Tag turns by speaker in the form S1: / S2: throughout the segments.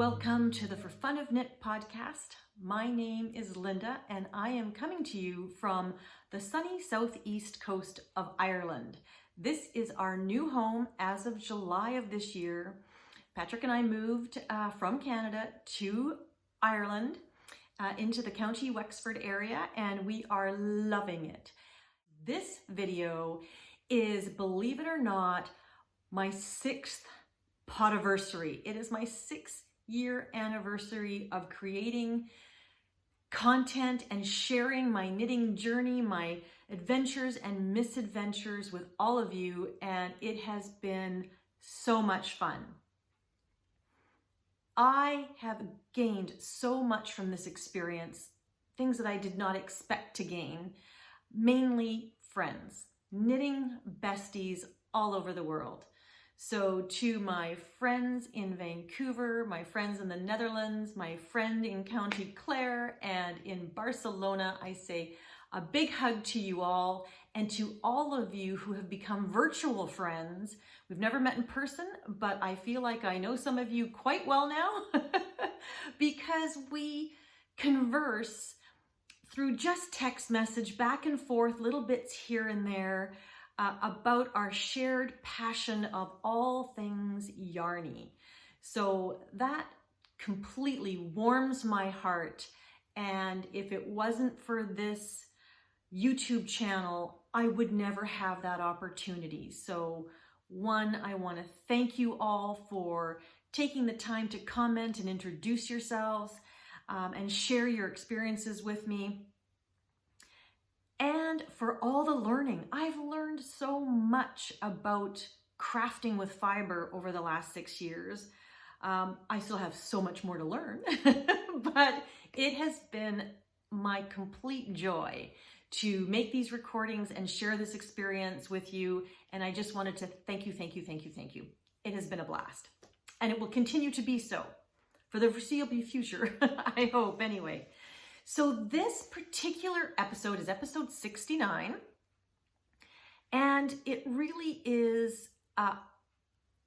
S1: Welcome to the For Fun of Knit podcast. My name is Linda and I am coming to you from the sunny southeast coast of Ireland. This is our new home as of July of this year. Patrick and I moved from Canada to Ireland into the County Wexford area, and we are loving it. This video is, believe it or not, my 6th podiversary. It is my 6-year anniversary of creating content and sharing my knitting journey, my adventures and misadventures with all of you, and it has been so much fun. I have gained so much from this experience, things that I did not expect to gain, mainly friends, knitting besties all over the world. So to my friends in Vancouver, my friends in the Netherlands, my friend in County Clare and in Barcelona, I say a big hug to you all, and to all of you who have become virtual friends. We've never met in person, but I feel like I know some of you quite well now because we converse through just text message back and forth, little bits here and there, about our shared passion of all things yarny. So that completely warms my heart. And if it wasn't for this YouTube channel, I would never have that opportunity. So one, I want to thank you all for taking the time to comment and introduce yourselves and share your experiences with me. And for all the learning. I've learned so much about crafting with fiber over the last 6 years. I still have so much more to learn, but it has been my complete joy to make these recordings and share this experience with you. And I just wanted to thank you, thank you, thank you, thank you. It has been a blast. And it will continue to be so for the foreseeable future, I hope anyway. So this particular episode is episode 69, and it really is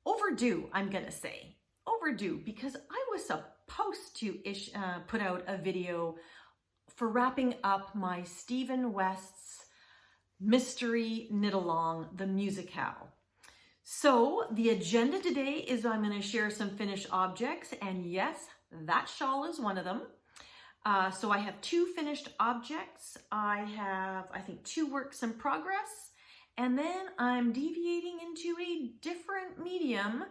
S1: overdue, I'm gonna say. Overdue, because I was supposed to put out a video for wrapping up my Stephen West's mystery knit-along, the MusiKAL. So the agenda today is I'm gonna share some finished objects, and yes, that shawl is one of them. So I have 2 finished objects. I have, I think, 2 works in progress, and then I'm deviating into a different medium,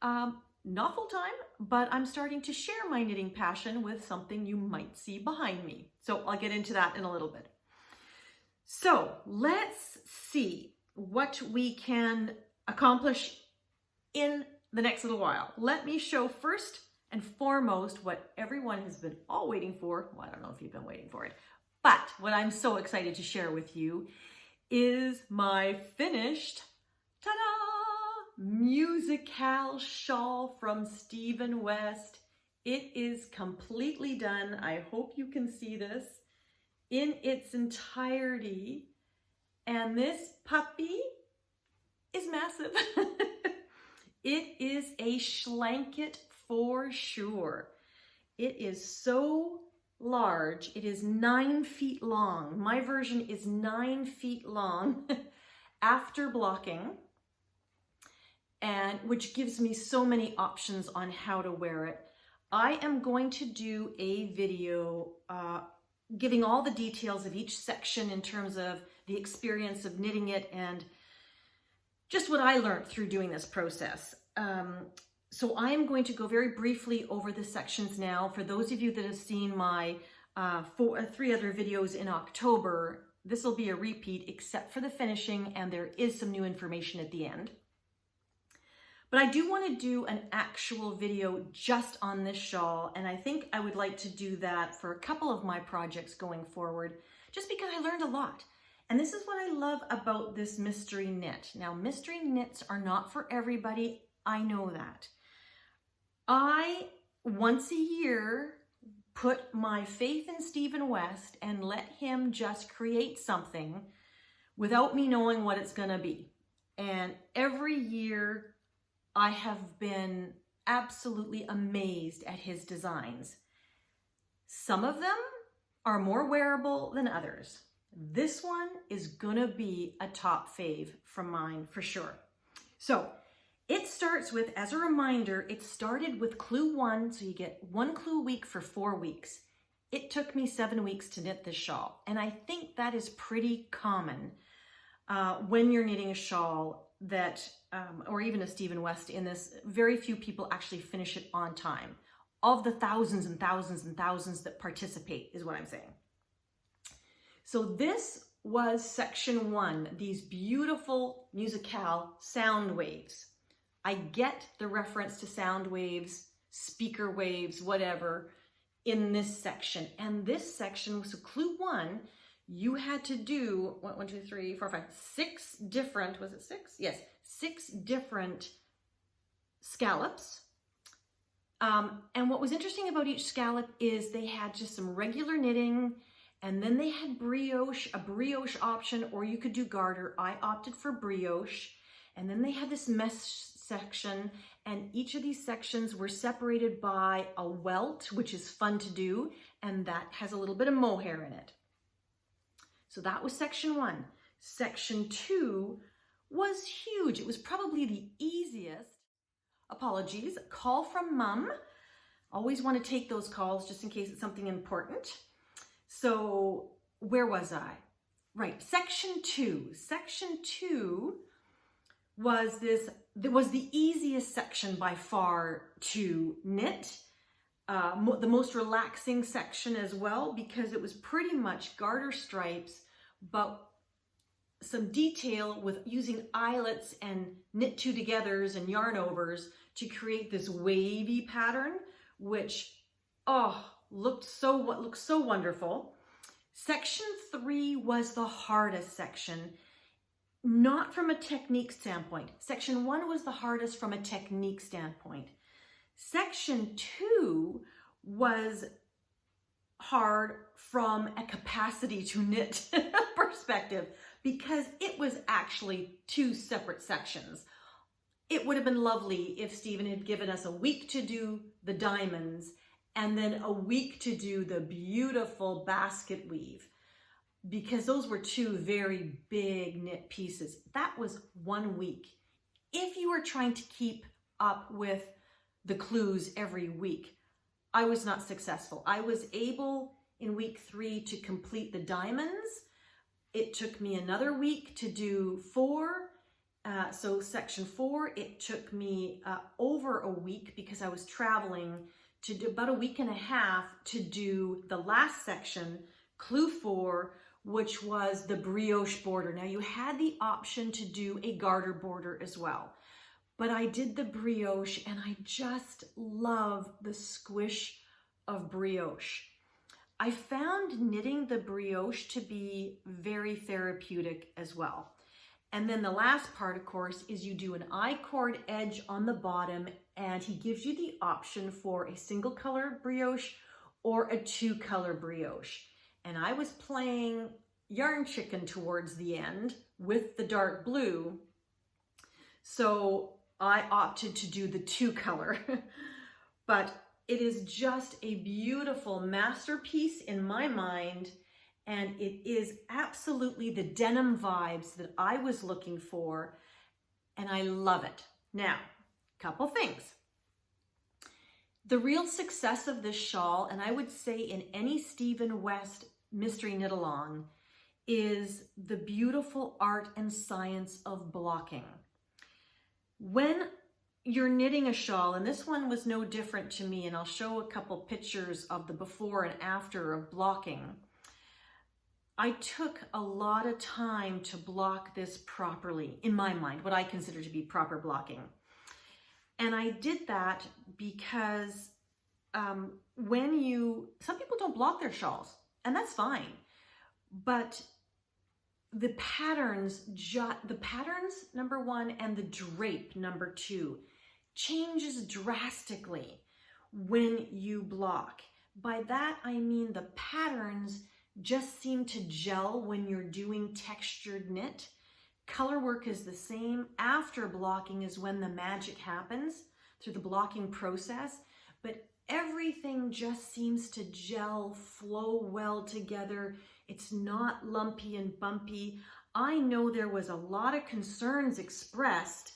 S1: not full-time, but I'm starting to share my knitting passion with something you might see behind me. So I'll get into that in a little bit. So let's see what we can accomplish in the next little while. Let me show first and foremost what everyone has been all waiting for. Well, I don't know if you've been waiting for it, but what I'm so excited to share with you is my finished, ta-da, MusiKAL shawl from Stephen West. It is completely done. I hope you can see this in its entirety. And this puppy is massive. It is a schlanket for sure. It is so large. It is 9 feet long. My version is 9 feet long after blocking, and which gives me so many options on how to wear it. I am going to do a video giving all the details of each section in terms of the experience of knitting it and just what I learned through doing this process. So I am going to go very briefly over the sections now. For those of you that have seen my 3 other videos in October, this will be a repeat except for the finishing, and there is some new information at the end. But I do want to do an actual video just on this shawl, and I think I would like to do that for a couple of my projects going forward, just because I learned a lot. And this is what I love about this mystery knit. Now, mystery knits are not for everybody. I know that. I, once a year, put my faith in Stephen West and let him just create something without me knowing what it's gonna be. And every year I have been absolutely amazed at his designs. Some of them are more wearable than others. This one is gonna be a top fave from mine for sure. So it starts with, as a reminder, it started with clue 1, so you get 1 clue a week for 4 weeks. It took me 7 weeks to knit this shawl, and I think that is pretty common when you're knitting a shawl that, or even a Stephen West in this, very few people actually finish it on time. Of the thousands and thousands and thousands that participate is what I'm saying. So this was section 1, these beautiful MusiKAL sound waves. I get the reference to sound waves, speaker waves, whatever, in this section. And this section, so clue 1, you had to do 6 different, was it 6? Yes, 6 different scallops. And what was interesting about each scallop is they had just some regular knitting, and then they had brioche, a brioche option, or you could do garter. I opted for brioche. And then they had this mesh section, and each of these sections were separated by a welt, which is fun to do, and that has a little bit of mohair in it. So that was section 1. Section 2 was huge. It was probably the easiest. Apologies, call from mom. Always want to take those calls just in case it's something important. So where was I? Right, section 2. Section 2 was the easiest section by far to knit. The most relaxing section as well, because it was pretty much garter stripes, but some detail with using eyelets and knit 2 togethers and yarn overs to create this wavy pattern, which looked so wonderful. Section 3 was the hardest section, not from a technique standpoint. Section 1 was the hardest from a technique standpoint. Section 2 was hard from a capacity to knit perspective, because it was actually 2 separate sections. It would have been lovely if Stephen had given us a week to do the diamonds and then a week to do the beautiful basket weave, because those were 2 very big knit pieces. That was 1 week. If you were trying to keep up with the clues every week, I was not successful. I was able in week 3 to complete the diamonds. It took me another week to do 4. So section 4, it took me over a week, because I was traveling, to do about a week and a half to do the last section, clue 4, which was the brioche border. Now you had the option to do a garter border as well, but I did the brioche, and I just love the squish of brioche. I found knitting the brioche to be very therapeutic as well. And then the last part, of course, is you do an I-cord edge on the bottom, and he gives you the option for a single color brioche or a 2-color brioche. And I was playing yarn chicken towards the end with the dark blue, so I opted to do the 2-color. But it is just a beautiful masterpiece in my mind, and it is absolutely the denim vibes that I was looking for, and I love it. Now, a couple things. The real success of this shawl, and I would say in any Stephen West mystery knit along, is the beautiful art and science of blocking. When you're knitting a shawl, and this one was no different to me, and I'll show a couple pictures of the before and after of blocking. I took a lot of time to block this properly, in my mind, what I consider to be proper blocking. And I did that because some people don't block their shawls, and that's fine. But the patterns, number 1, and the drape, number 2, changes drastically when you block. By that, I mean the patterns just seem to gel when you're doing textured knit. Color work is the same. After blocking is when the magic happens. through the blocking process, but everything just seems to gel, flow well together. It's not lumpy and bumpy. I know there was a lot of concerns expressed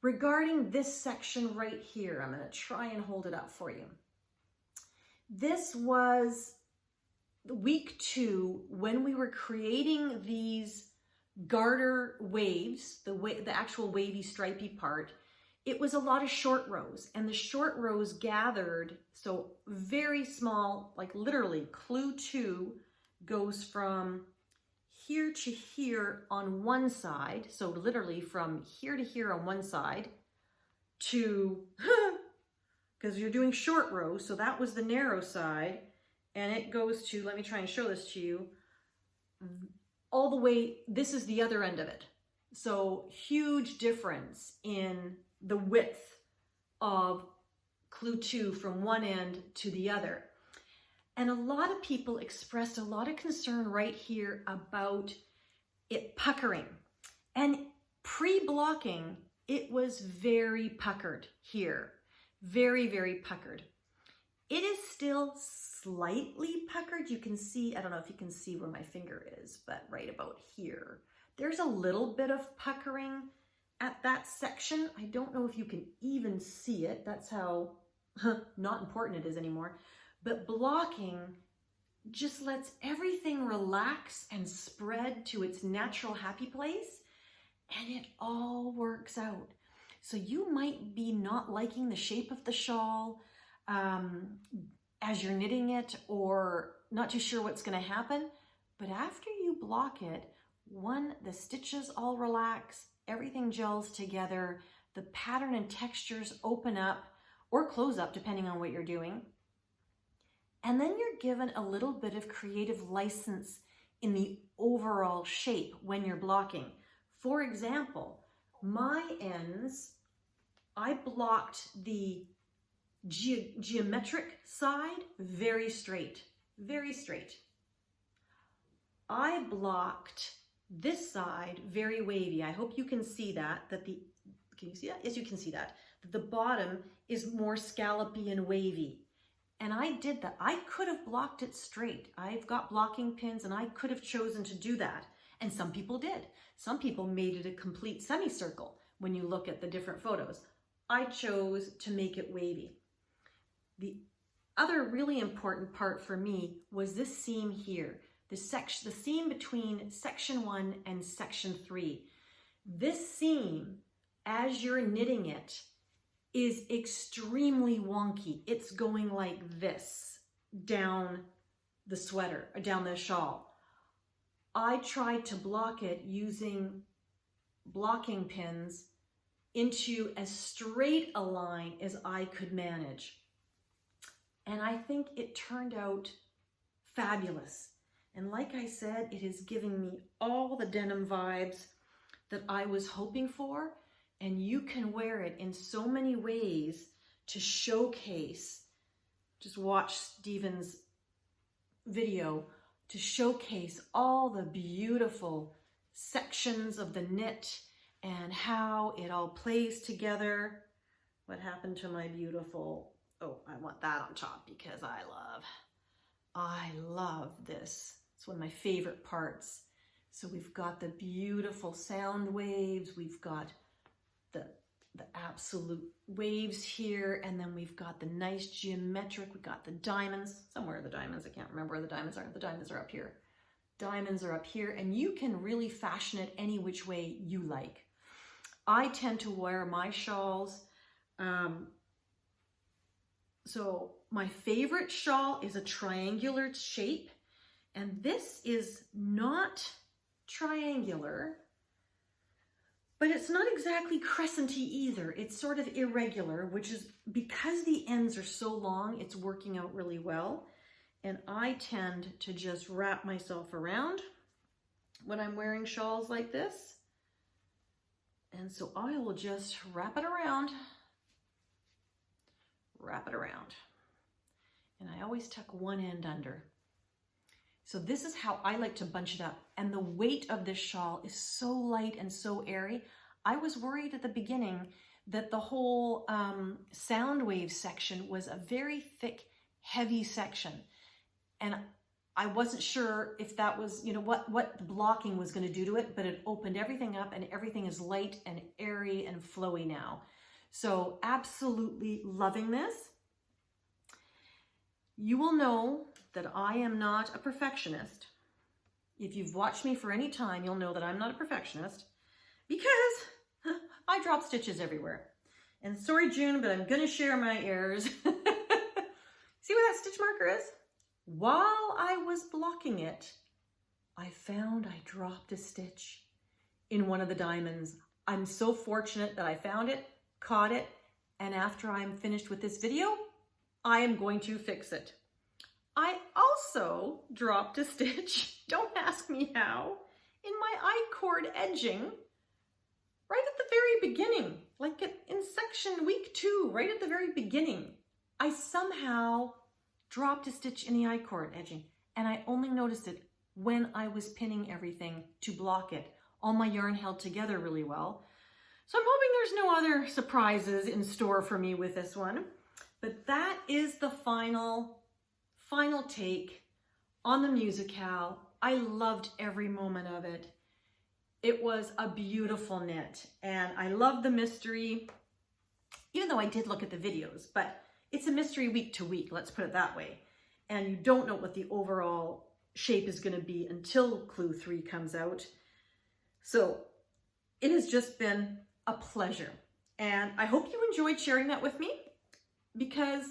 S1: regarding this section right here. I'm going to try and hold it up for you. This was week 2 when we were creating these garter waves, the actual wavy stripy part. It was a lot of short rows, and the short rows gathered, so very small, like literally clue 2 goes from here to here on one side, so literally from here to here on one side to, because you're doing short rows, so that was the narrow side, and it goes to, let me try and show this to you, all the way, this is the other end of it. So huge difference in the width of clue 2 from one end to the other. And a lot of people expressed a lot of concern right here about it puckering. And pre-blocking, it was very puckered here. Very, very puckered. It is still slightly puckered. You can see, I don't know if you can see where my finger is, but right about here, there's a little bit of puckering at that section. I don't know if you can even see it. That's how not important it is anymore. But blocking just lets everything relax and spread to its natural happy place, and it all works out. So you might be not liking the shape of the shawl as you're knitting it, or not too sure what's going to happen, but after you block it, the stitches all relax, everything gels together, the pattern and textures open up or close up depending on what you're doing. And then you're given a little bit of creative license in the overall shape when you're blocking. For example, my ends, I blocked the geometric side very straight, very straight. I blocked this side very wavy. I hope you can see that, can you see that? Yes, you can see that. The bottom is more scallopy and wavy. And I did that. I could have blocked it straight. I've got blocking pins and I could have chosen to do that. And some people did. Some people made it a complete semicircle when you look at the different photos. I chose to make it wavy. The other really important part for me was this seam here, the seam between section 1 and section 3. This seam, as you're knitting it, is extremely wonky. It's going like this down the sweater, or down the shawl. I tried to block it using blocking pins into as straight a line as I could manage. And I think it turned out fabulous. And like I said, it is giving me all the denim vibes that I was hoping for. And you can wear it in so many ways to showcase, just watch Steven's video, to showcase all the beautiful sections of the knit and how it all plays together. What happened to my beautiful, oh, I want that on top because I love this. It's one of my favorite parts. So we've got the beautiful sound waves, we've got the absolute waves here, and then we've got the nice geometric, we've got the diamonds, somewhere are the diamonds, I can't remember where the diamonds are. The diamonds are up here. Diamonds are up here, and you can really fashion it any which way you like. I tend to wear my shawls, so my favorite shawl is a triangular shape, and this is not triangular, but it's not exactly crescenty either. It's sort of irregular, which is because the ends are so long, it's working out really well. And I tend to just wrap myself around when I'm wearing shawls like this. And so I will just wrap it around. And I always tuck one end under. So this is how I like to bunch it up. And the weight of this shawl is so light and so airy. I was worried at the beginning that the whole sound wave section was a very thick, heavy section. And I wasn't sure if that was, you know, what the blocking was going to do to it, but it opened everything up and everything is light and airy and flowy now. So absolutely loving this. You will know that I am not a perfectionist. If you've watched me for any time, you'll know that I'm not a perfectionist because I drop stitches everywhere. And sorry, June, but I'm going to share my errors. See where that stitch marker is? While I was blocking it, I found I dropped a stitch in one of the diamonds. I'm so fortunate that I found it, caught it, and after I'm finished with this video, I am going to fix it. I also dropped a stitch, don't ask me how, in my I-cord edging right at the very beginning, like in section week 2, right at the very beginning. I somehow dropped a stitch in the I-cord edging, and I only noticed it when I was pinning everything to block it. All my yarn held together really well. So I'm hoping there's no other surprises in store for me with this one. But that is the final take on the MusiKAL. I loved every moment of it. It was a beautiful knit, and I love the mystery, even though I did look at the videos, but it's a mystery week to week, let's put it that way. And you don't know what the overall shape is going to be until Clue 3 comes out. So it has just been a pleasure. And I hope you enjoyed sharing that with me, because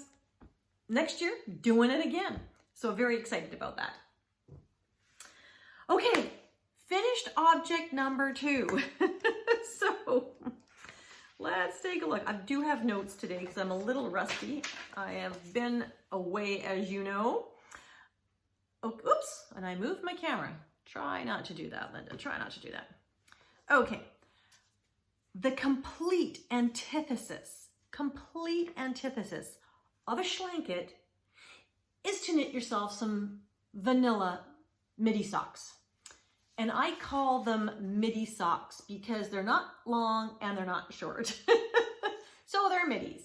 S1: next year, doing it again. So very excited about that. Okay, finished object number 2. So let's take a look. I do have notes today because I'm a little rusty. I have been away, as you know. Oh, oops, and I moved my camera. Try not to do that, Linda. Try not to do that. Okay. The complete antithesis of a schlanket is to knit yourself some vanilla midi socks. And I call them midi socks because they're not long and they're not short. So they're midis.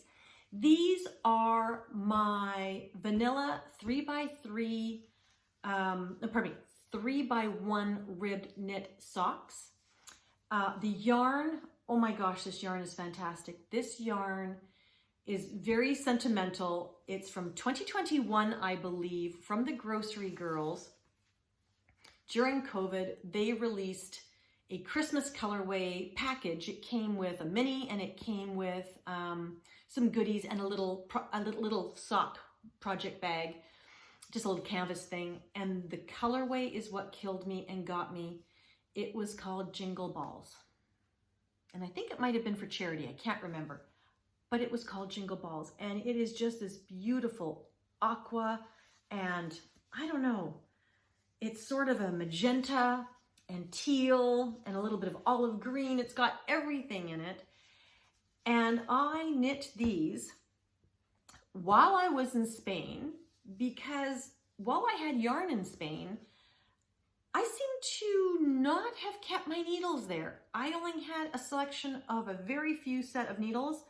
S1: These are my vanilla 3x3, 3x1 ribbed knit socks. The yarn, oh my gosh, this yarn is fantastic. This yarn is very sentimental. It's from 2021, I believe, from the Grocery Girls. During COVID, they released a Christmas colorway package. It came with a mini and it came with some goodies and a little sock project bag, just a little canvas thing. And the colorway is what killed me and got me. It was called Jingle Balls. And I think it might have been for charity. I can't remember. But it was called Jingle Balls. And it is just this beautiful aqua and I don't know. It's sort of a magenta and teal and a little bit of olive green. It's got everything in it. And I knit these while I was in Spain because while I had yarn in Spain, I seem to not have kept my needles there. I only had a selection of a very few set of needles,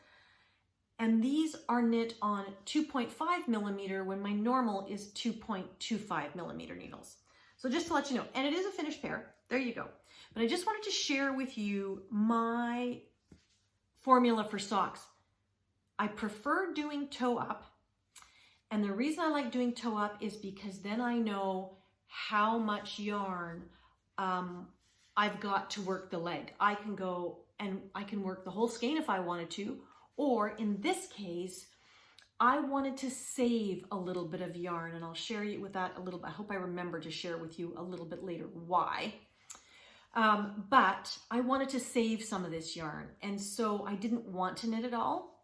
S1: and these are knit on 2.5 millimeter when my normal is 2.25 millimeter needles. So just to let you know, and it is a finished pair, there you go. But I just wanted to share with you my formula for socks. I prefer doing toe up, and the reason I like doing toe up is because then I know how much yarn I've got to work the leg. I can go and I can work the whole skein if I wanted to, or in this case, I wanted to save a little bit of yarn, and I'll share you with that a little bit. I hope I remember to share with you a little bit later why. But I wanted to save some of this yarn, and so I didn't want to knit it all.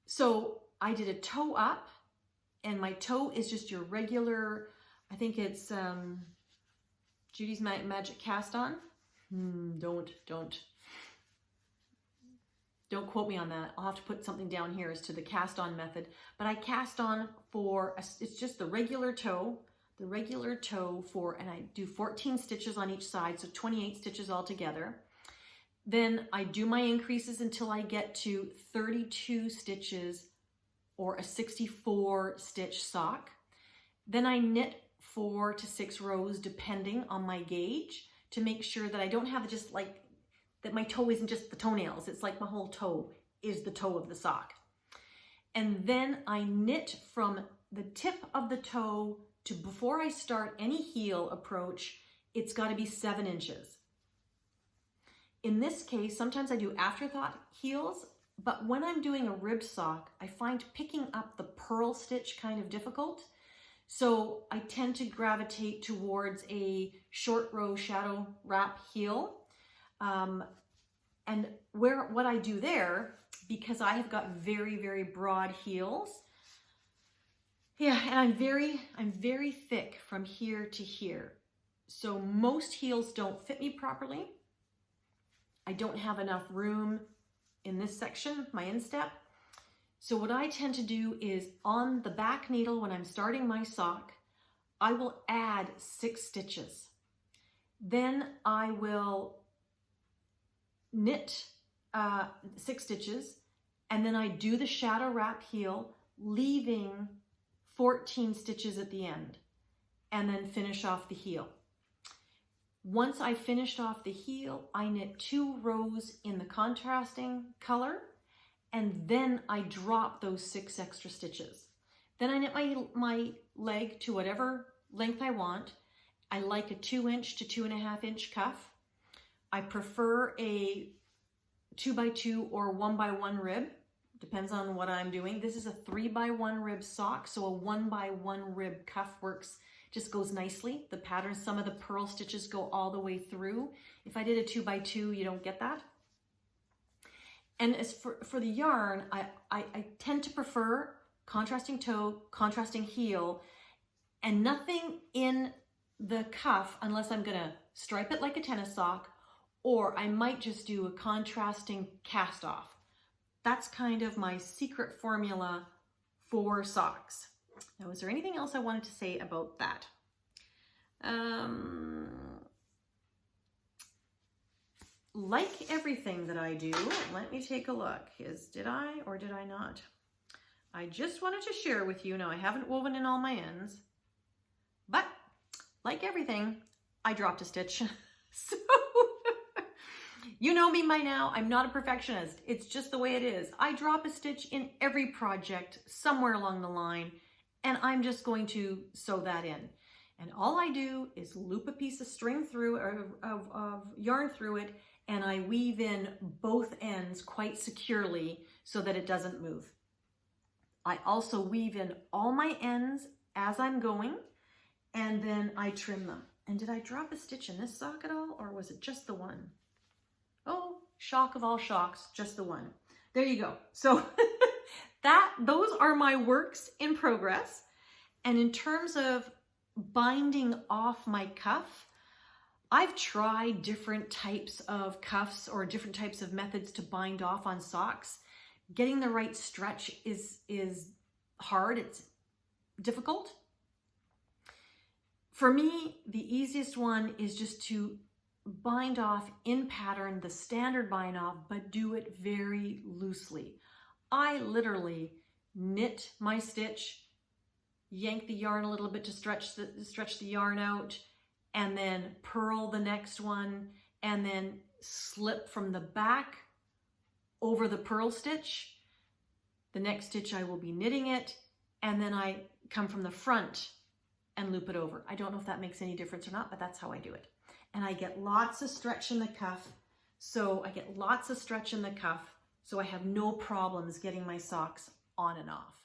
S1: So I did a toe up, and my toe is just your regular, I think it's Judy's Magic Cast On. Don't quote me on that. I'll have to put something down here as to the cast on method. But I cast on for, it's just the regular toe for, and I do 14 stitches on each side, so 28 stitches altogether. Then I do my increases until I get to 32 stitches or a 64 stitch sock. Then I knit 4 to 6 rows depending on my gauge to make sure that I don't have just like, that my toe isn't just the toenails. It's like my whole toe is the toe of the sock. And then I knit from the tip of the toe to before I start any heel approach, it's got to be 7 inches. In this case, sometimes I do afterthought heels, but when I'm doing a rib sock, I find picking up the purl stitch kind of difficult. So I tend to gravitate towards a short row shadow wrap heel. And what I do there, because I have got very, very broad heels, yeah, and I'm very thick from here to here. So most heels don't fit me properly. I don't have enough room in this section, my instep. So what I tend to do is on the back needle, when I'm starting my sock, I will add 6 stitches. Then I will knit 6 stitches, and then I do the shadow wrap heel, leaving 14 stitches at the end, and then finish off the heel. Once I finished off the heel, I knit 2 rows in the contrasting color, and then I drop those 6 extra stitches. Then I knit my leg to whatever length I want. I like a 2-inch to 2.5-inch cuff. I prefer a 2x2 or 1x1 rib. Depends on what I'm doing. This is a 3x1 rib sock, so a 1x1 rib cuff works, just goes nicely. The pattern, some of the purl stitches go all the way through. If I did a 2x2, you don't get that. And as for the yarn, I tend to prefer contrasting toe, contrasting heel, and nothing in the cuff unless I'm gonna stripe it like a tennis sock, or I might just do a contrasting cast off. That's kind of my secret formula for socks. Now, is there anything else I wanted to say about that? Like everything that I do, let me take a look. Did I or did I not? I just wanted to share with you. Now, I haven't woven in all my ends, but like everything, I dropped a stitch. So you know me by now, I'm not a perfectionist. It's just the way it is. I drop a stitch in every project somewhere along the line, and I'm just going to sew that in. And all I do is loop a piece of string through, or of yarn through it, and I weave in both ends quite securely so that it doesn't move. I also weave in all my ends as I'm going, and then I trim them. And did I drop a stitch in this sock at all, or was it just the one? Oh, shock of all shocks, just the one. There you go. So those are my works in progress. And in terms of binding off my cuff, I've tried different types of cuffs or different types of methods to bind off on socks. Getting the right stretch is hard, it's difficult. For me, the easiest one is just to bind off in pattern, the standard bind off, but do it very loosely. I literally knit my stitch, yank the yarn a little bit to stretch the yarn out, and then purl the next one, and then slip from the back over the purl stitch. The next stitch I will be knitting it, and then I come from the front and loop it over. I don't know if that makes any difference or not, but that's how I do it. And I get lots of stretch in the cuff. So I have no problems getting my socks on and off.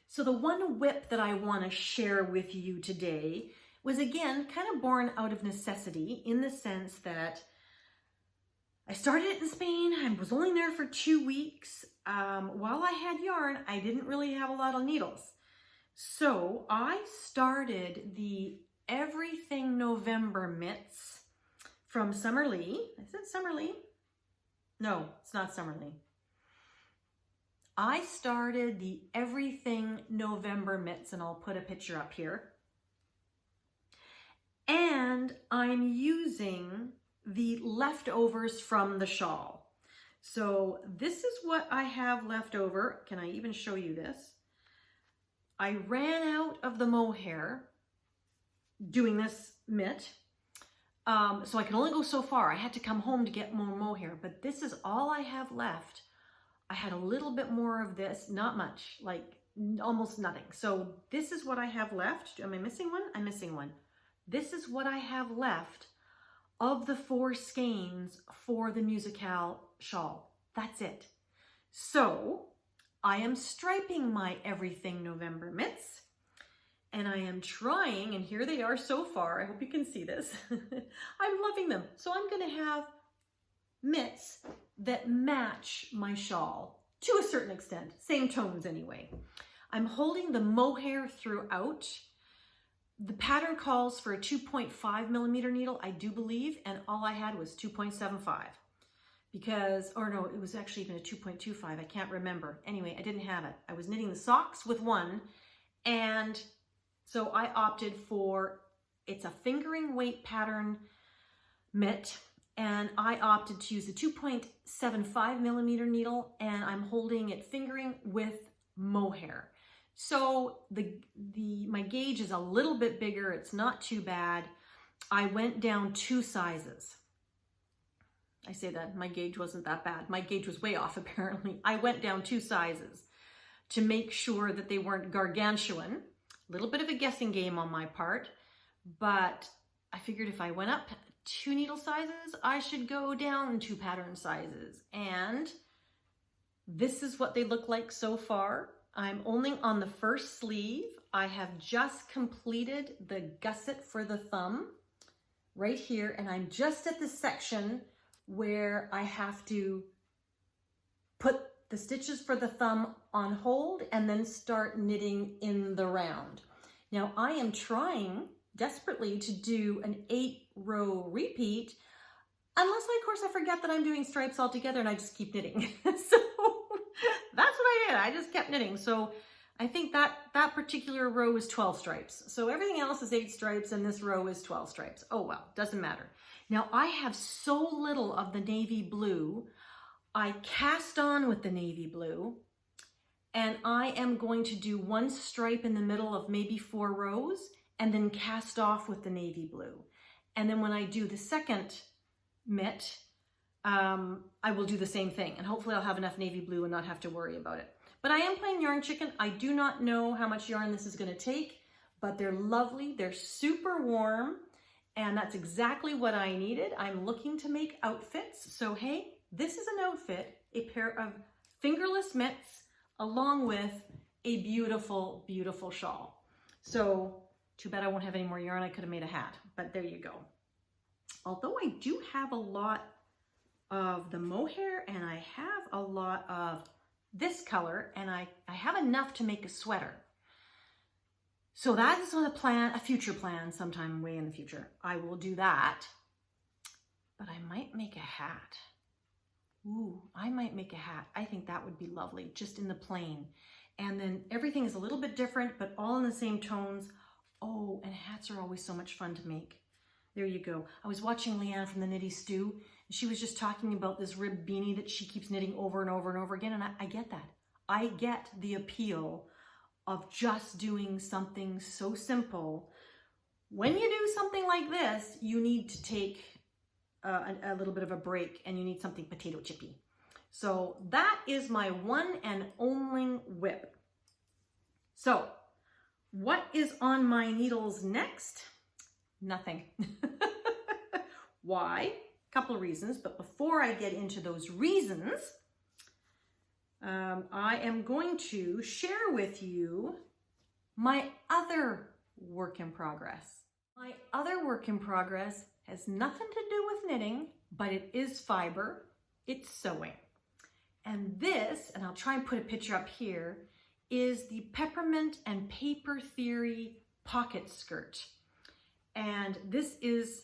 S1: So the one whip that I want to share with you today was, again, kind of born out of necessity, in the sense that I started it in Spain. I was only there for 2 weeks. While I had yarn, I didn't really have a lot of needles. So I started the Everything November mitts from Summerlee. Is it Summerlee? No, it's not Summerlee. I started the Everything November mitts, and I'll put a picture up here. And I'm using the leftovers from the shawl. So this is what I have left over. Can I even show you this? I ran out of the mohair doing this mitt. So I can only go so far. I had to come home to get more mohair, but this is all I have left. I had a little bit more of this, not much, like almost nothing. So this is what I have left. Am I missing one? I'm missing one. This is what I have left of the 4 skeins for the MusiKAL shawl. That's it. So I am striping my Everything November mitts. And I am trying, and here they are so far. I hope you can see this. I'm loving them. So I'm going to have mitts that match my shawl to a certain extent. Same tones anyway. I'm holding the mohair throughout. The pattern calls for a 2.5 millimeter needle, I do believe, and all I had was 2.75. Because, or no, it was actually even a 2.25. I can't remember. Anyway, I didn't have it. I was knitting the socks with one, and so I opted for, it's a fingering weight pattern mitt, and I opted to use the 2.75 millimeter needle, and I'm holding it fingering with mohair. So my gauge is a little bit bigger. It's not too bad. I went down 2 sizes. I say that my gauge wasn't that bad. My gauge was way off apparently. I went down 2 sizes to make sure that they weren't gargantuan. A little bit of a guessing game on my part, but I figured if I went up 2 needle sizes, I should go down 2 pattern sizes. And this is what they look like so far. I'm only on the first sleeve. I have just completed the gusset for the thumb right here, and I'm just at the section where I have to put the stitches for the thumb on hold and then start knitting in the round. Now I am trying desperately to do an 8-row repeat, unless of course I forget that I'm doing stripes altogether and I just keep knitting. So that's what I did. I just kept knitting. So I think that particular row is 12 stripes. So everything else is 8 stripes and this row is 12 stripes. Oh well, doesn't matter. Now I have so little of the navy blue. I cast on with the navy blue, and I am going to do 1 stripe in the middle of maybe 4 rows and then cast off with the navy blue. And then when I do the second mitt, I will do the same thing, and hopefully I'll have enough navy blue and not have to worry about it. But I am playing yarn chicken. I do not know how much yarn this is going to take, but they're lovely. They're super warm, and that's exactly what I needed. I'm looking to make outfits. So hey, this is an outfit, a pair of fingerless mitts along with a beautiful, beautiful shawl. So too bad I won't have any more yarn. I could have made a hat, but there you go. Although I do have a lot of the mohair and I have a lot of this color, and I have enough to make a sweater. So that is on a future plan sometime way in the future. I will do that, but I might make a hat. Ooh, I might make a hat. I think that would be lovely, just in the plain. And then everything is a little bit different, but all in the same tones. Oh, and hats are always so much fun to make. There you go. I was watching Leanne from the Knitty Stew, and she was just talking about this rib beanie that she keeps knitting over and over and over again, and I get that. I get the appeal of just doing something so simple. When you do something like this, you need to take a little bit of a break, and you need something potato chippy. So that is my one and only whip. So what is on my needles next? Nothing. Why? A couple of reasons, but before I get into those reasons, I am going to share with you my other work in progress. My other work in progress has nothing to do with knitting, but it is fiber. It's sewing. And this, and I'll try and put a picture up here, is the Peppermint and Paper Theory pocket skirt. And this is,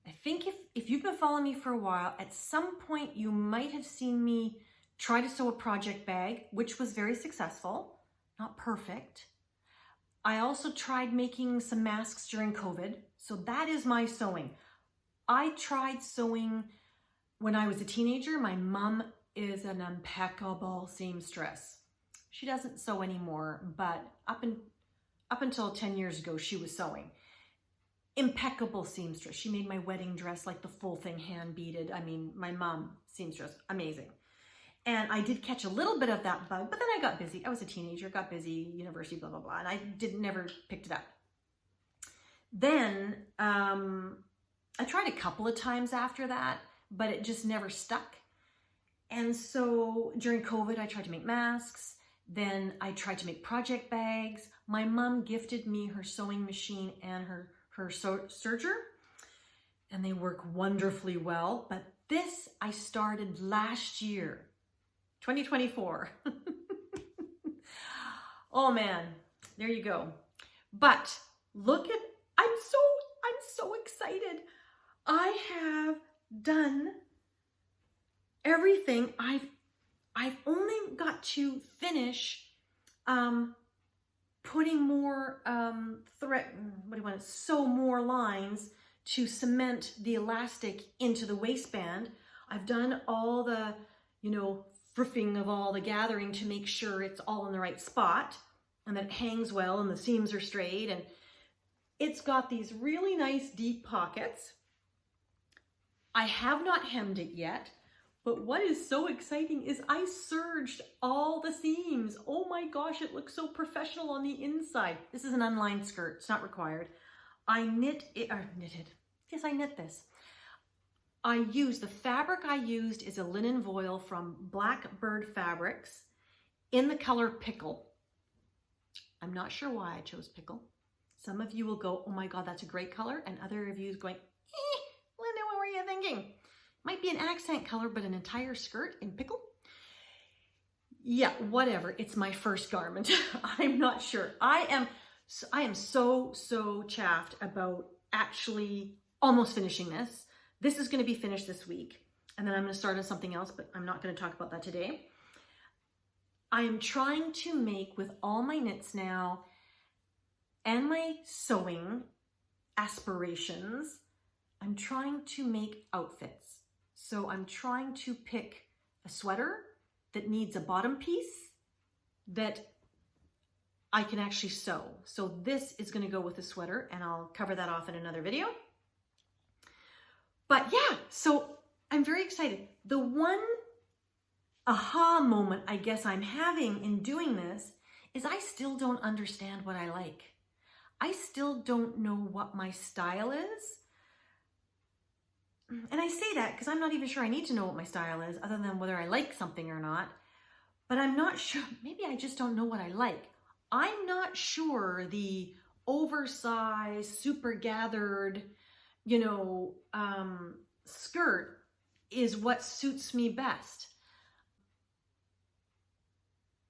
S1: I think if you've been following me for a while, at some point you might have seen me try to sew a project bag, which was very successful, not perfect. I also tried making some masks during COVID. So that is my sewing. I tried sewing when I was a teenager. My mom is an impeccable seamstress. She doesn't sew anymore, but up until 10 years ago, she was sewing. Impeccable seamstress. She made my wedding dress, like the full thing hand beaded. I mean, my mom, seamstress, amazing. And I did catch a little bit of that bug, but then I got busy. I was a teenager, got busy, university, blah, blah, blah. And I never picked it up. Then I tried a couple of times after that, but it just never stuck. And so during COVID, I tried to make masks. Then I tried to make project bags. My mom gifted me her sewing machine and her serger, and they work wonderfully well. But this I started last year, 2024. Oh man, there you go. But look at, I'm so excited. I have done everything. I've only got to finish putting more thread, sew more lines to cement the elastic into the waistband. I've done all the, friffing of all the gathering to make sure it's all in the right spot and that it hangs well and the seams are straight, and it's got these really nice deep pockets. I have not hemmed it yet, but what is so exciting is I serged all the seams. Oh my gosh, it looks so professional on the inside. This is an unlined skirt, it's not required. I knitted. Yes, I knit this. The fabric I used is a linen voile from Blackbird Fabrics in the color Pickle. I'm not sure why I chose Pickle. Some of you will go, oh my God, that's a great color. And other of you is going, Linda, what were you thinking? Might be an accent color, but an entire skirt in Pickle? Yeah, whatever. It's my first garment. I'm not sure. I am so chaffed about actually almost finishing this. This is going to be finished this week. And then I'm going to start on something else, but I'm not going to talk about that today. I am trying to make, with all my knits now and my sewing aspirations, I'm trying to make outfits. So I'm trying to pick a sweater that needs a bottom piece that I can actually sew. So this is going to go with the sweater, and I'll cover that off in another video. But yeah, so I'm very excited. The one aha moment I guess I'm having in doing this is I still don't understand what I like. I still don't know what my style is. And I say that because I'm not even sure I need to know what my style is, other than whether I like something or not. But I'm not sure, maybe I just don't know what I like. I'm not sure the oversized, super gathered, skirt is what suits me best.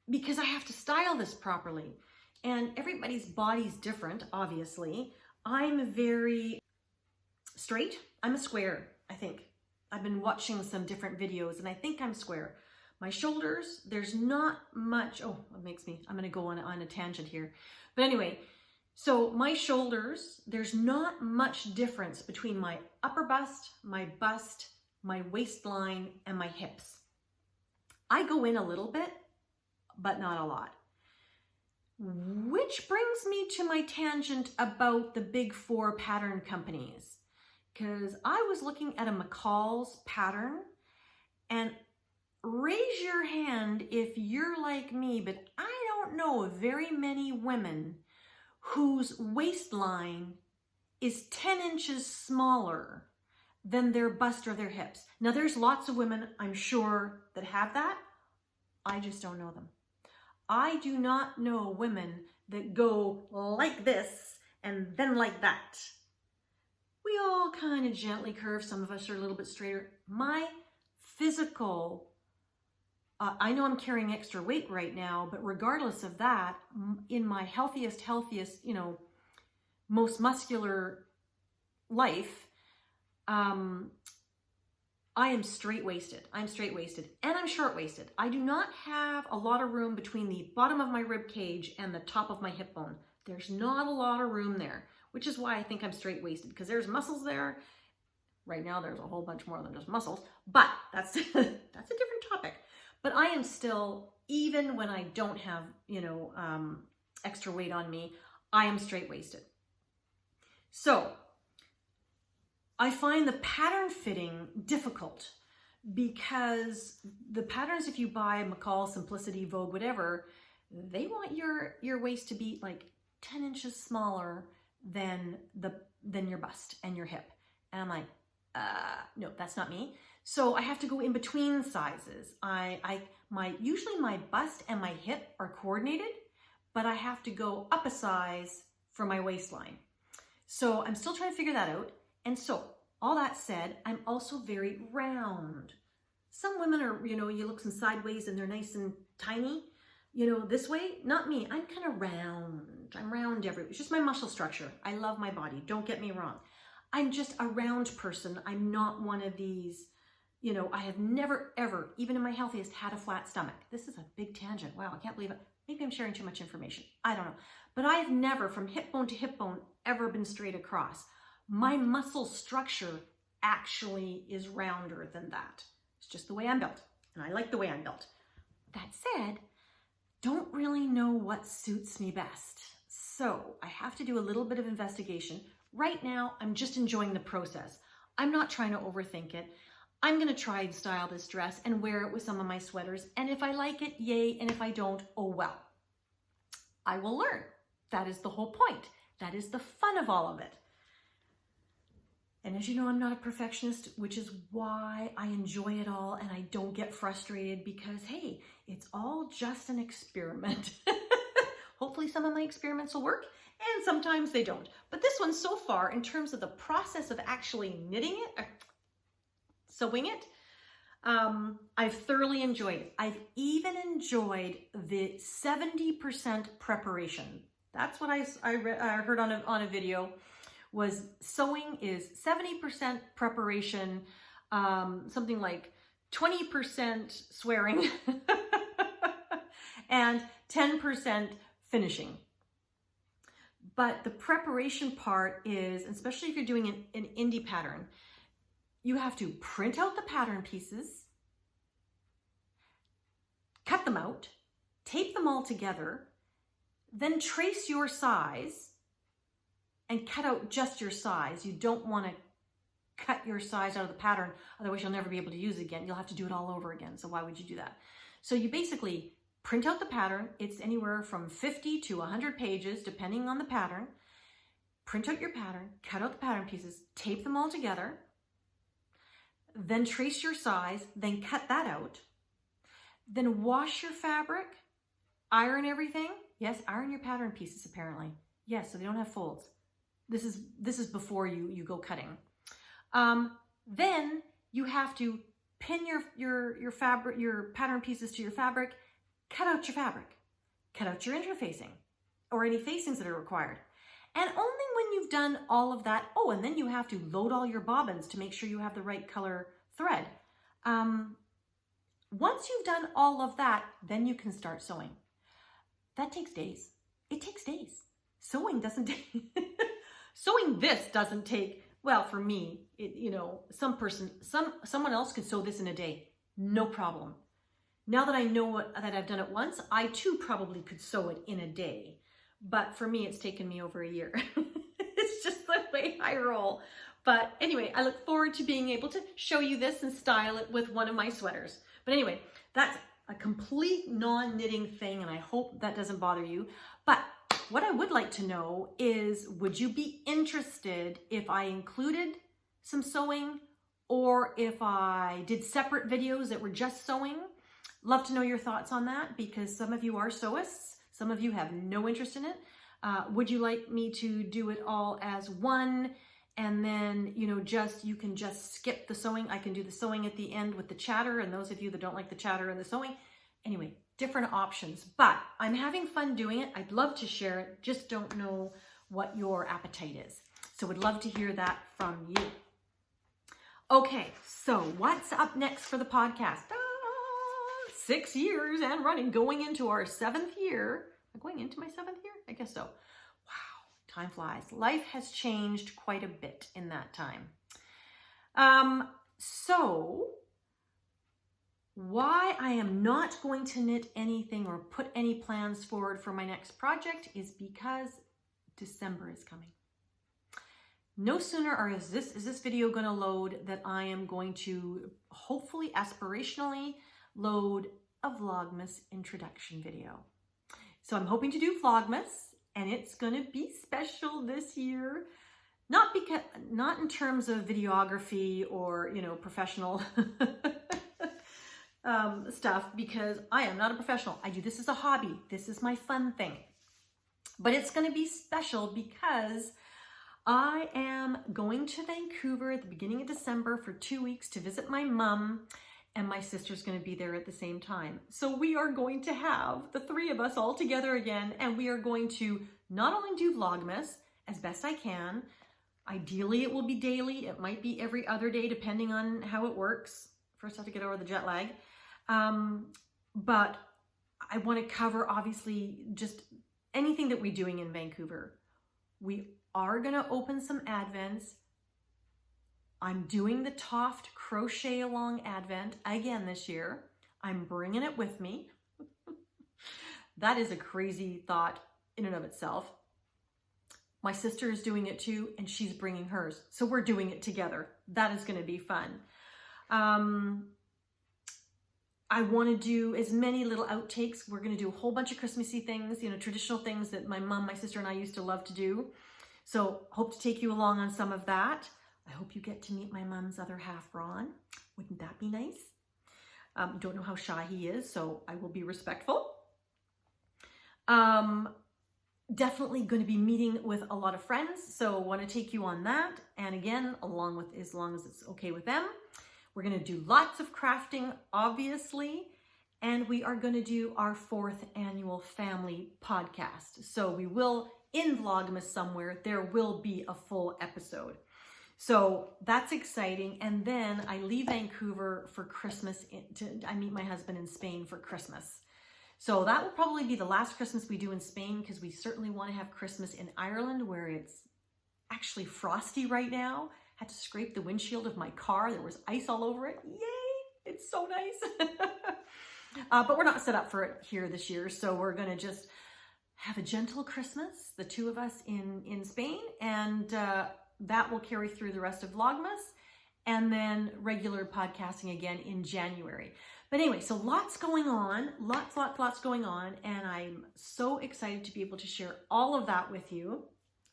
S1: Because I have to style this properly. And everybody's body's different, obviously. I'm very straight. I'm a square, I think. I've been watching some different videos and I think I'm square. My shoulders, there's not much, I'm gonna go on a tangent here. But anyway, so my shoulders, there's not much difference between my upper bust, my waistline, and my hips. I go in a little bit, but not a lot. Which brings me to my tangent about the big 4 pattern companies. Because I was looking at a MusiKAL's pattern, and raise your hand if you're like me, but I don't know of very many women whose waistline is 10 inches smaller than their bust or their hips. Now there's lots of women, I'm sure, that have that. I just don't know them. I do not know women that go like this and then like that. We all kind of gently curve. Some of us are a little bit straighter. My physical, I know I'm carrying extra weight right now, but regardless of that, in my healthiest, most muscular life, I am straight-waisted. I'm straight-waisted and I'm short-waisted. I do not have a lot of room between the bottom of my rib cage and the top of my hip bone. There's not a lot of room there, which is why I think I'm straight-waisted, because there's muscles there Right now, there's a whole bunch more than just muscles, but that's, that's a different topic. But I am still, even when I don't have, extra weight on me, I am straight-waisted. So I find the pattern fitting difficult because the patterns, if you buy MusiKAL, Simplicity, Vogue, whatever, they want your waist to be like 10 inches smaller than your bust and your hip. And I'm like, no, that's not me. So I have to go in between sizes. Usually my bust and my hip are coordinated, but I have to go up a size for my waistline. So I'm still trying to figure that out. And so all that said, I'm also very round. Some women are, you look some sideways and they're nice and tiny, this way. Not me. I'm kind of round. I'm round everywhere. It's just my muscle structure. I love my body. Don't get me wrong. I'm just a round person. I'm not one of these, I have never, ever, even in my healthiest, had a flat stomach. This is a big tangent. Wow, I can't believe it. Maybe I'm sharing too much information. I don't know. But I have never, from hip bone to hip bone, ever been straight across. My muscle structure actually is rounder than that. It's just the way I'm built. And I like the way I'm built. That said, don't really know what suits me best. So I have to do a little bit of investigation. Right now, I'm just enjoying the process. I'm not trying to overthink it. I'm going to try and style this dress and wear it with some of my sweaters. And if I like it, yay. And if I don't, oh well. I will learn. That is the whole point. That is the fun of all of it. And as you know, I'm not a perfectionist, which is why I enjoy it all and I don't get frustrated because, hey, it's all just an experiment. Hopefully some of my experiments will work and sometimes they don't. But this one so far, in terms of the process of actually knitting it, sewing it, I've thoroughly enjoyed it. I've even enjoyed the 70% preparation. That's what I heard on a video. Was sewing is 70% preparation, something like 20% swearing, and 10% finishing. But the preparation part is, especially if you're doing an indie pattern, you have to print out the pattern pieces, cut them out, tape them all together, then trace your size, and cut out just your size. You don't want to cut your size out of the pattern, otherwise you'll never be able to use it again. You'll have to do it all over again, so why would you do that? So you basically print out the pattern. It's anywhere from 50 to 100 pages, depending on the pattern. Print out your pattern, cut out the pattern pieces, tape them all together, then trace your size, then cut that out, then wash your fabric, iron everything. Yes, iron your pattern pieces apparently. Yes, so they don't have folds. This is before you go cutting. Then you have to pin your fabric, your pattern pieces to your fabric, cut out your fabric, cut out your interfacing or any facings that are required. And only when you've done all of that, oh, and then you have to load all your bobbins to make sure you have the right color thread. Once you've done all of that, then you can start sewing. That takes days. It takes days. Sewing doesn't take, sewing this doesn't take, well, for me, someone else could sew this in a day, no problem. Now that I know that I've done it once, I too probably could sew it in a day. But for me, it's taken me over a year. It's just the way I roll. But anyway, I look forward to being able to show you this and style it with one of my sweaters. But anyway, that's a complete non-knitting thing, and I hope that doesn't bother you. But what I would like to know is, would you be interested if I included some sewing or if I did separate videos that were just sewing? Love to know your thoughts on that, because some of you are sewists, some of you have no interest in it. Would you like me to do it all as one, and then you can just skip the sewing? I can do the sewing at the end with the chatter, and those of you that don't like the chatter and the sewing, anyway, different options. But I'm having fun doing it. I'd love to share it, just don't know what your appetite is. So would love to hear that from you. Okay, so what's up next for the podcast? 6 years and running, going into our 7th year. Am I going into my 7th year? I guess so. Wow, time flies. Life has changed quite a bit in that time. So why I am not going to knit anything or put any plans forward for my next project is because December is coming. No sooner is this video going to load that I am going to hopefully aspirationally load a Vlogmas introduction video. So I'm hoping to do Vlogmas, and it's going to be special this year. Not in terms of videography or, you know, professional stuff, because I am not a professional. I do this as a hobby. This is my fun thing. But it's going to be special because I am going to Vancouver at the beginning of December for 2 weeks to visit my mom, and my sister's going to be there at the same time. So we are going to have the three of us all together again, and we are going to not only do Vlogmas as best I can. Ideally, it will be daily. It might be every other day, depending on how it works. First, I have to get over the jet lag. But I want to cover, obviously, just anything that we're doing in Vancouver. We are going to open some Advents. I'm doing the Toft Crochet Along Advent again this year. I'm bringing it with me. That is a crazy thought in and of itself. My sister is doing it too, and she's bringing hers. So we're doing it together. That is going to be fun. I want to do as many little outtakes. We're going to do a whole bunch of Christmassy things, you know, traditional things that my mom, my sister, and I used to love to do. So hope to take you along on some of that. I hope you get to meet my mom's other half, Ron. Wouldn't that be nice? Don't know how shy he is, so I will be respectful. Definitely going to be meeting with a lot of friends, so want to take you on that. And again, as long as it's okay with them, we're going to do lots of crafting, obviously, and we are going to do our 4th annual family podcast. So we will, in Vlogmas somewhere, there will be a full episode. So that's exciting. And then I leave Vancouver for Christmas. I meet my husband in Spain for Christmas. So that will probably be the last Christmas we do in Spain, because we certainly want to have Christmas in Ireland, where it's actually frosty right now. Had to scrape the windshield of my car. There was ice all over it. Yay! It's so nice. But we're not set up for it here this year. So we're going to just have a gentle Christmas, the two of us in Spain. And that will carry through the rest of Vlogmas. And then regular podcasting again in January. But anyway, so lots going on, lots going on, and I'm so excited to be able to share all of that with you.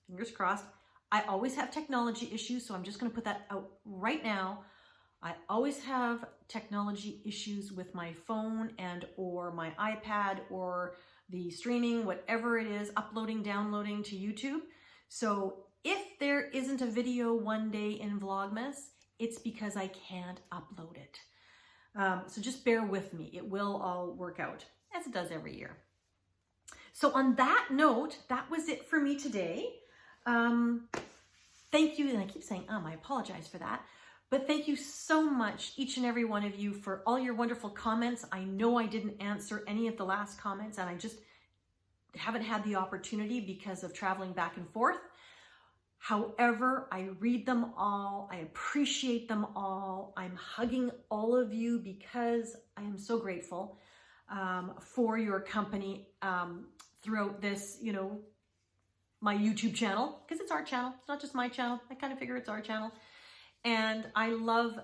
S1: Fingers crossed. I always have technology issues, so I'm just going to put that out right now. I always have technology issues with my phone and or my iPad or the streaming, whatever it is, uploading, downloading to YouTube. So if there isn't a video one day in Vlogmas, it's because I can't upload it. So just bear with me. It will all work out, as it does every year. So on that note, that was it for me today. Thank you, and I keep saying, I apologize for that. But thank you so much, each and every one of you, for all your wonderful comments. I know I didn't answer any of the last comments, and I just haven't had the opportunity because of traveling back and forth. However, I read them all. I appreciate them all. I'm hugging all of you because I am so grateful for your company throughout this, you know, my YouTube channel, because it's our channel. It's not just my channel. I kind of figure it's our channel. And I love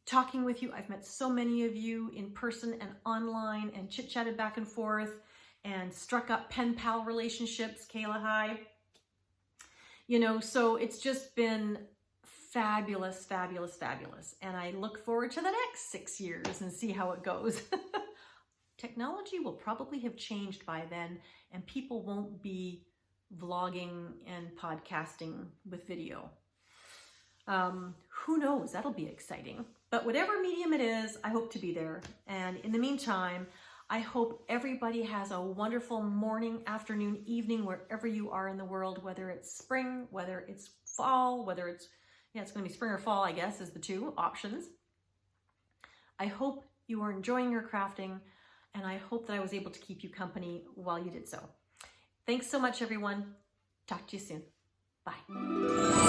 S1: talking with you. I've met so many of you in person and online and chit-chatted back and forth and struck up pen pal relationships. Kayla, hi. You know, so it's just been fabulous, fabulous, fabulous. And I look forward to the next 6 years and see how it goes. Technology will probably have changed by then, and people won't be vlogging and podcasting with video. Who knows? That'll be exciting. But whatever medium it is, I hope to be there. And in the meantime, I hope everybody has a wonderful morning, afternoon, evening, wherever you are in the world, whether it's spring, whether it's fall, whether it's, it's going to be spring or fall, I guess, is the two options. I hope you are enjoying your crafting, and I hope that I was able to keep you company while you did so. Thanks so much, everyone. Talk to you soon. Bye.